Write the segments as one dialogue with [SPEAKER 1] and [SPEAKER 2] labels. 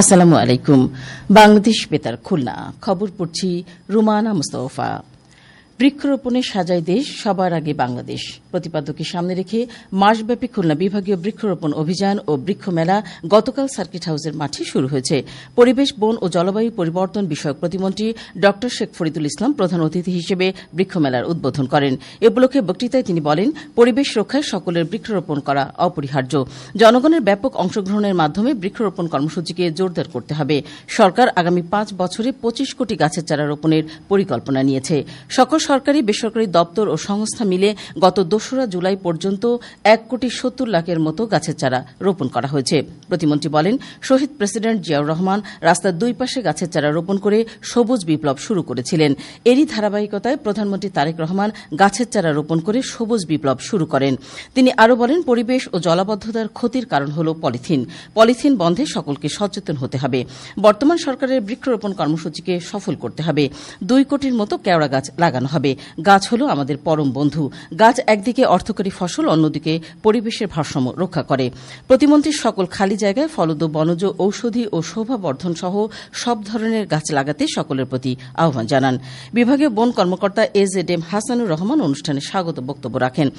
[SPEAKER 1] আসসালামু আলাইকুম। বাংলাদেশ বেতার খুলনা খবর পড়ছি রুমানা মুস্তফা। বৃক্ষরোপণে সাজায় দেশ, সবার আগে বাংলাদেশ প্রতিপাদ্যকে সামনে রেখে মাসব্যাপী খুলনা বিভাগীয় বৃক্ষরোপণ অভিযান ও বৃক্ষ মেলা গতকাল সার্কিট হাউসের মাঠে শুরু হয়েছে। পরিবেশ, বন ও জলবায়ু পরিবর্তন বিষয়ক প্রতিমন্ত্রী ড শেখ ফরিদুল ইসলাম প্রধান অতিথি হিসেবে বৃক্ষ মেলার উদ্বোধন করেন। এ উপলক্ষে বক্তৃতায় তিনি বলেন, পরিবেশ রক্ষায় সকলের বৃক্ষরোপণ করা অপরিহার্য। জনগণের ব্যাপক অংশগ্রহণের মাধ্যমে বৃক্ষরোপণ কর্মসূচিকে জোরদার করতে হবে। সরকার আগামী 5 বছরে 25 কোটি গাছের চারা রোপণের পরিকল্পনা নিয়েছে। সকল সরকারি বেসরকারি দপ্তর ও সংস্থা মিলে গত 2রা জুলাই পর্যন্ত 1,70,00,000-এর মতো গাছের চারা রোপণ করা হয়েছে। প্রতিমন্ত্রী বলেন, শহীদ প্রেসিডেন্ট জিয়াউর রহমান রাস্তার দুই পাশে গাছের চারা রোপণ করে সবুজ বিপ্লব শুরু করেছিলেন। এরই ধারাবাহিকতায় প্রধানমন্ত্রী তারেক রহমান গাছের চারা রোপণ করে সবুজ বিপ্লব শুরু করেন। তিনি আরও বলেন, পরিবেশ ও জলাবদ্ধতার ক্ষতির কারণ হল পলিথিন বন্ধে সকলকে সচেতন হতে হবে। বর্তমান সরকারের বৃক্ষরোপণ কর্মসূচিকে সফল করতে হবে। 2 কোটির মতো কেওড়া গাছ লাগানো হবে। গাছ হল আমাদের পরম বন্ধু। গাছ একদিকে অর্থকরী ফসল, অন্যদিকে পরিবেশের ভারসাম্য রক্ষা করে। প্রতিমন্ত্রী সকল খালি জায়গায় ফলদ, বনজ, ঔষধি ও শোভাবর্ধন সহ সব ধরনের গাছ লাগাতে সকলের প্রতি আহ্বান জানান। বিভাগীয় বন কর্মকর্তা AZM হাসানুর রহমান অনুষ্ঠানে স্বাগত বক্তব্য রাখেন।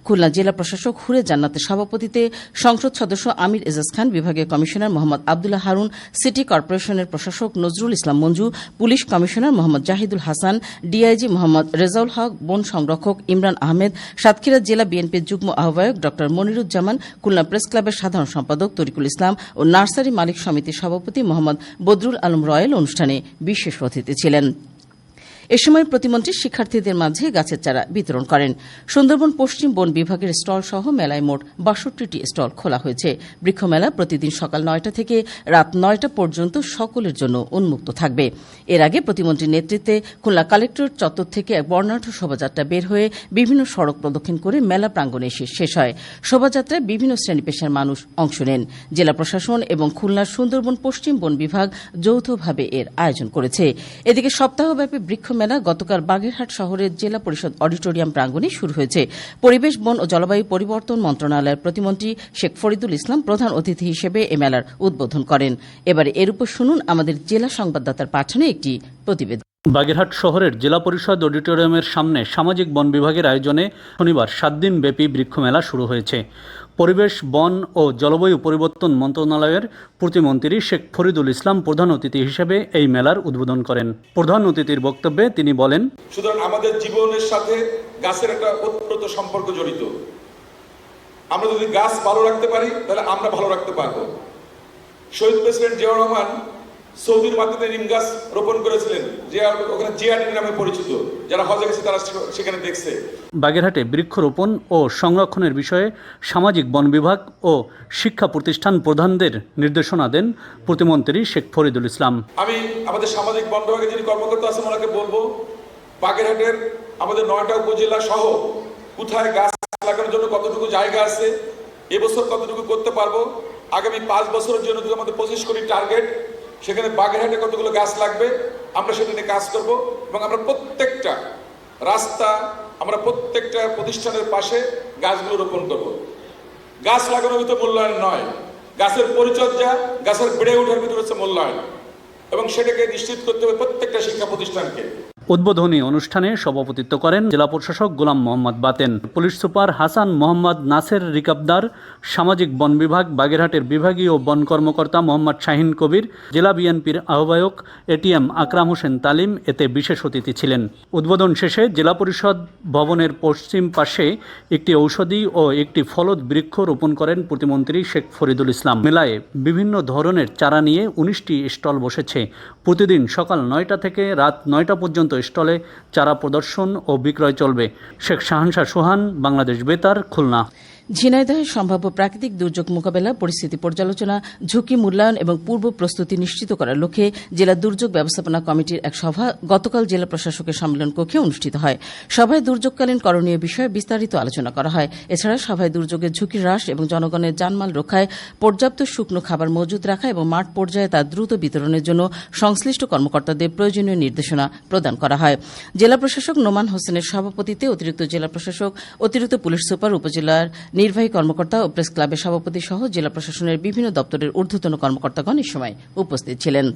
[SPEAKER 1] খুলনা জেলা প্রশাসক হুরে জান্নাতের সভাপতিত্বে সংসদ সদস্য আমির এজাজ খান, বিভাগীয় কমিশনার মোহাম্মদ আবদুল্লাহ হারুন, সিটি কর্পোরেশনের প্রশাসক Nazrul Islam Manju, police commissioner Mohammad Zahidul Hasan, DIG Mohammad Rezaul Haque, বন সংরক্ষক ইমরান আহমেদ, সাতক্ষীরা জেলা বিএনপির যুগ্ম আহ্বায়ক ড মনিরুজ্জামান, খুলনা প্রেস ক্লাবের সাধারণ সম্পাদক তরিকুল ইসলাম ও নার্সারি মালিক সমিতির সভাপতি মোহাম্মদ বদরুল আলম রয়েল অনুষ্ঠানে বিশেষ অতিথি ছিলেন। এ সময় প্রতিমন্ত্রী শিক্ষার্থীদের মাঝে গাছের চারা বিতরণ করেন। সুন্দরবন পশ্চিম বন বিভাগের স্টল সহ মেলায় মোট 62টি স্টল খোলা হয়েছে। বৃক্ষ মেলা প্রতিদিন সকাল 9টা থেকে রাত 9টা পর্যন্ত সকলের জন্য উন্মুক্ত থাকবে। এর আগে প্রতিমন্ত্রীর নেতৃত্বে খুলনা কালেক্টরেট চত্বর থেকে এক বর্ণাঢ্য শোভাযাত্রা বের হয়ে বিভিন্ন সড়ক প্রদক্ষিণ করে মেলা প্রাঙ্গণে এসে শেষ হয়। শোভাযাত্রায় বিভিন্ন শ্রেণী পেশার মানুষ অংশ নেন। জেলা প্রশাসন এবং খুলনার সুন্দরবন পশ্চিম বন বিভাগ যৌথভাবে এর আয়োজন করেছে। এদিকে সপ্তাহব্যাপী বৃক্ষ মেলা গতকাল বাগেরহাট শহরের জেলা পরিষদ অডিটোরিয়াম প্রাঙ্গণে শুরু হয়েছে। পরিবেশ, বন ও জলবায়ু পরিবর্তন মন্ত্রণালয়ের প্রতিমন্ত্রী শেখ ফরিদুল ইসলাম প্রধান অতিথি হিসেবে এ মেলার উদ্বোধন করেন। এবারে এর উপর শুনুন আমাদের জেলা সংবাদদাতার পাঠানো একটি প্রতিবেদন।
[SPEAKER 2] বাগেরহাট শহরের জেলা পরিষদ অডিটোরিয়ামের সামনে সামাজিক বন বিভাগের আয়োজনে শনিবার 7 দিনব্যাপী বৃক্ষমেলা শুরু হয়েছে। পরিবেশ, বন ও জলবায়ু পরিবর্তন মন্ত্রণালয়ের প্রতিমন্ত্রী শেখ ফরিদুল ইসলাম প্রধান অতিথি হিসেবে এই মেলার উদ্বোধন করেন। প্রধান অতিথির বক্তব্যে তিনি বলেন,
[SPEAKER 3] সুতরাং আমাদের জীবনের সাথে গাছের একটা ওতপ্রোত সম্পর্ক জড়িত। আমরা যদি গাছ ভালো রাখতে পারি তাহলে আমরা ভালো রাখতে পারবো। শহীদ প্রেসিডেন্ট জিয়াউর রহমান সৌদির মাটিতে নিম গাছ রোপণ করেছিলেন, যে ওখানে জিয়াডি নামে পরিচিত। যারা হজে গেছে তারা সেখানে দেখছে।
[SPEAKER 2] বাগেরহাটে বৃক্ষরোপণ ও সংরক্ষণের বিষয়ে সামাজিক বন বিভাগ ও শিক্ষা প্রতিষ্ঠান প্রধানদের নির্দেশনা দেন প্রতিমন্ত্রী শেখ ফরিদুল ইসলাম।
[SPEAKER 3] আমি আমাদের সামাজিক বন বিভাগের যিনি কর্মকর্তা আছেন ওনাকে বলবো, বাগেরহাটের আমাদের 9টা উপজেলা সহ কোথায় গাছ লাগানোর জন্য কতটুকু জায়গা আছে, এবছর কতটুকু করতে পারবো, আগামী 5 বছরের জন্য যদি আমাদের 25 কোটি টার্গেট, সেখানে বাগেরহাটে কতগুলো গাছ লাগবে আমরা সেটা নিয়ে কাজ করব। এবং আমরা প্রত্যেকটা রাস্তা, আমরা প্রত্যেকটা প্রতিষ্ঠানের পাশে গাছগুলো রোপণ করব। গাছ লাগানোর ভিতরে মূল্যায়ন নয়, গাছের পরিচর্যা, গাছের বেড়ে ওঠার ভিতরে হচ্ছে মূল্যায়ন, এবং সেটাকে নিশ্চিত করতে হবে প্রত্যেকটা শিক্ষা প্রতিষ্ঠানকে।
[SPEAKER 2] উদ্বোধনী অনুষ্ঠানে সভাপতিত্ব করেন জেলা প্রশাসক গোলাম মোহাম্মদ বাতেন, পুলিশ সুপার হাসান মোহাম্মদ নাসের রিকাবদার, সামাজিক বন বিভাগ বাগেরহাটের বিভাগীয় বন কর্মকর্তা মোহাম্মদ শাহিন কবির, জেলা বিএনপির আহ্বায়ক ATM আকরাম হোসেন তালিম এতে বিশেষ অতিথি ছিলেন। উদ্বোধন শেষে জেলা পরিষদ ভবনের পশ্চিম পাশে একটি ঔষধি ও একটি ফলদ বৃক্ষ রোপণ করেন প্রতিমন্ত্রী শেখ ফরিদুল ইসলাম। মেলায় বিভিন্ন ধরনের চারা নিয়ে 19টি স্টল বসেছে। প্রতিদিন সকাল 9টা থেকে রাত 9টা পর্যন্ত স্টলে চারা প্রদর্শন ও বিক্রয় চলবে। শেখ শাহানশাহ সোহান, বাংলাদেশ বেতার, খুলনা।
[SPEAKER 1] ঝিনাইদহে সম্ভাব্য প্রাকৃতিক দুর্যোগ মোকাবেলা, পরিস্থিতি পর্যালোচনা, ঝুঁকি মূল্যায়ন এবং পূর্ব প্রস্তুতি নিশ্চিত করার লক্ষ্যে জেলা দুর্যোগ ব্যবস্থাপনা কমিটির এক সভা গতকাল জেলা প্রশাসকের সম্মেলন কক্ষে অনুষ্ঠিত হয়। সভায় দুর্যোগকালীন করণীয় বিষয়ে বিস্তারিত আলোচনা করা হয়। এছাড়া সভায় দুর্যোগের ঝুঁকি হ্রাস এবং জনগণের জানমাল রক্ষায় পর্যাপ্ত শুকনো খাবার মজুত রাখা এবং মাঠ পর্যায়ে তা দ্রুত বিতরণের জন্য সংশ্লিষ্ট কর্মকর্তাদের প্রয়োজনীয় নির্দেশনা প্রদান করা হয়। জেলা প্রশাসক নোমান হোসেনের সভাপতিত্বে অতিরিক্ত জেলা প্রশাসক, অতিরিক্ত পুলিশ সুপার, উপজেলার নির্বাহী কর্মকর্তা ও প্রেস ক্লাবের সভাপতি সহ জেলা প্রশাসনের বিভিন্ন দপ্তরের ঊর্ধ্বতন কর্মকর্তাগণ এই সময় উপস্থিত ছিলেন।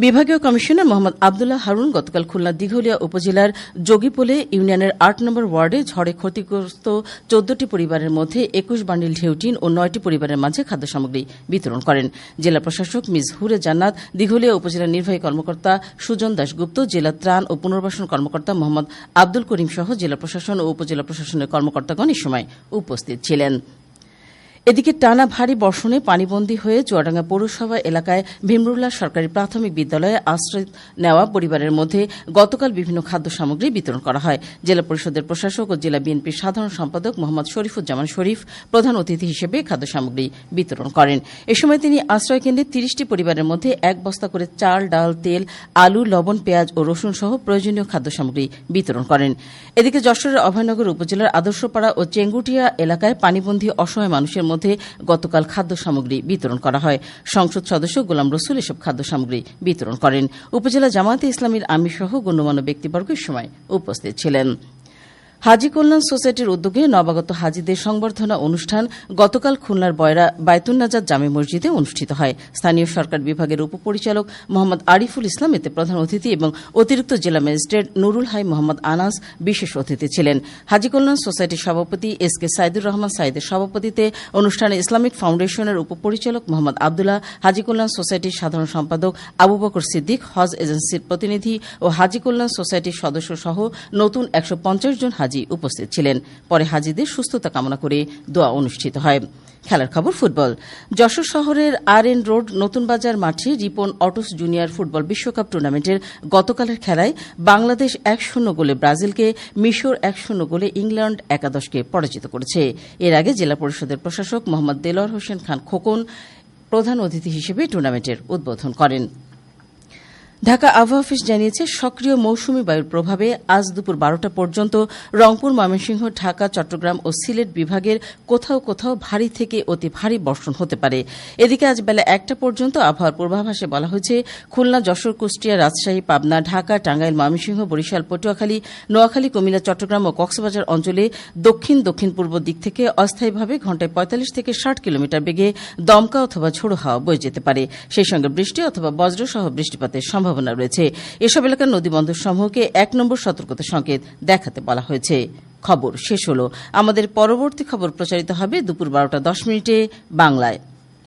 [SPEAKER 1] বিভাগীয় কমিশনার মোহাম্মদ আবদুল্লাহ হারুন গতকাল খুলনা দিঘলিয়া উপজেলার যোগীপোলে ইউনিয়নের ৮ নম্বর ওয়ার্ডে ঝড়ে ক্ষতিগ্রস্ত ১৪টি পরিবারের মধ্যে ২১ বান্ডিল ঢেউটিন ও ৯টি পরিবারের মাঝে খাদ্য সামগ্রী বিতরণ করেন। জেলা প্রশাসক মিস হুরে জান্নাত, দিঘলিয়া উপজেলার নির্বাহী কর্মকর্তা সুজন দাশগুপ্ত, জেলা ত্রাণ ও পুনর্বাসন কর্মকর্তা মোহাম্মদ আব্দুল করিম সহ জেলা প্রশাসন ও উপজেলা প্রশাসনের কর্মকর্তাগণ এই সময় উপস্থিত ছিলেন। এদিকে টানা ভারী বর্ষণে পানিবন্দী হয়ে চুয়াডাঙ্গা পৌরসভা এলাকায় ভীমরুল্লাহ সরকারি প্রাথমিক বিদ্যালয়ে আশ্রয় নেওয়া পরিবারের মধ্যে গতকাল বিভিন্ন খাদ্য সামগ্রী বিতরণ করা হয়। জেলা পরিষদের প্রশাসক ও জেলা বিএনপির সাধারণ সম্পাদক মোহাম্মদ শরীফুজ্জামান শরীফ প্রধান অতিথি হিসেবে খাদ্য সামগ্রী বিতরণ করেন। এ সময় তিনি আশ্রয়কেন্দ্রে ৩০টি পরিবারের মধ্যে ১ বস্তা করে চাল, ডাল, তেল, আলু, লবণ, পেঁয়াজ ও রসুন সহ প্রয়োজনীয় খাদ্য সামগ্রী বিতরণ করেন। এদিকে যশোরের অভয়নগর উপজেলার আদর্শপাড়া ও চেঙ্গুটিয়া এলাকায় পানিবন্দী অসহায় মানুষের মধ্যে গতকাল খাদ্য সামগ্রী বিতরণ করা হয়। সংসদ সদস্য গোলাম রসুল এসব খাদ্য সামগ্রী বিতরণ করেন। উপজেলা জামায়াতে ইসলামীর আমির সহ গণ্যমান্য ব্যক্তিবর্গ এ সময় উপস্থিত ছিলেন। হাজী কল্যাণ সোসাইটির উদ্যোগে নবাগত হাজীদের সংবর্ধনা অনুষ্ঠান গতকাল খুলনার বয়রা বায়তুন্নাজাত জামে মসজিদে অনুষ্ঠিত হয়। স্থানীয় সরকার বিভাগের উপপরিচালক মোহাম্মদ আরিফুল ইসলাম এতে প্রধান অতিথি এবং অতিরিক্ত জেলা ম্যাজিস্ট্রেট নুরুল হাই মোহাম্মদ আনাস বিশেষ অতিথি ছিলেন। হাজী কল্যাণ সোসাইটির সভাপতি এস কে সাইদুর রহমান সাইদের সভাপতিত্বে অনুষ্ঠানে ইসলামিক ফাউন্ডেশনের উপপরিচালক মোহাম্মদ আবদুল্লাহ, হাজী কল্যাণ সোসাইটির সাধারণ সম্পাদক আবু বকর সিদ্দিক, হজ এজেন্সির প্রতিনিধি ও হাজী কল্যাণ সোসাইটির সদস্য সহ নতুন ১৫০ জন হাজী উপস্থিত ছিলেন। পরে হাজীদের সুস্থতা কামনা করে দোয়া অনুষ্ঠিত হয়। খেলার খবর ফুটবল। যশোর শহরের RN রোড নতুন বাজার মাঠে রিপন অটোস জুনিয়র ফুটবল বিশ্বকাপ টুর্নামেন্টের গতকালের খেলায় বাংলাদেশ ১-০ গোলে ব্রাজিলকে, মিশর ১-০ গোলে ইংল্যান্ড একাদশকে পরাজিত করেছে। এর আগে জেলা পরিষদের প্রশাসক মোহাম্মদ দেলোয়ার হোসেন খান খোকন প্রধান অতিথি হিসেবে টুর্নামেন্টের উদ্বোধন করেন। ঢাকা আবহাওয়া অফিস জানিয়েছে, সক্রিয় মৌসুমী বায়ুর প্রভাবে আজ দুপুর ১২টা পর্যন্ত রংপুর, ময়মনসিংহ, ঢাকা, চট্টগ্রাম ও সিলেট বিভাগের কোথাও কোথাও ভারী থেকে অতি ভারী বর্ষণ হতে পারে। এদিকে আজ বেলা ১টা পর্যন্ত আবহাওয়ার পূর্বাভাসে বলা হয়েছে, খুলনা, যশোর, কুষ্টিয়া, রাজশাহী, পাবনা, ঢাকা, টাঙ্গাইল, ময়মনসিংহ, বরিশাল, পটুয়াখালী, নোয়াখালী, কুমিল্লা, চট্টগ্রাম ও কক্সবাজার অঞ্চলে দক্ষিণ দক্ষিণ পূর্ব দিক থেকে অস্থায়ীভাবে ঘণ্টায় ৪৫ থেকে ৬০ কিলোমিটার বেগে দমকা অথবা ঝোড়ো হাওয়া বয়ে যেতে পারে। সেই সঙ্গে বৃষ্টি অথবা বজ্রসহ বৃষ্টিপাতের সম্ভাবনা রয়েছে। এসব এলাকার নদীবন্দর সমূহকে ১ নম্বর সতর্কতা সংকেত দেখাতে বলা হয়েছে। খবর শেষ হল। আমাদের পরবর্তী খবর প্রচারিত হবে দুপুর ১২টা ১০ মিনিটে বাংলায়।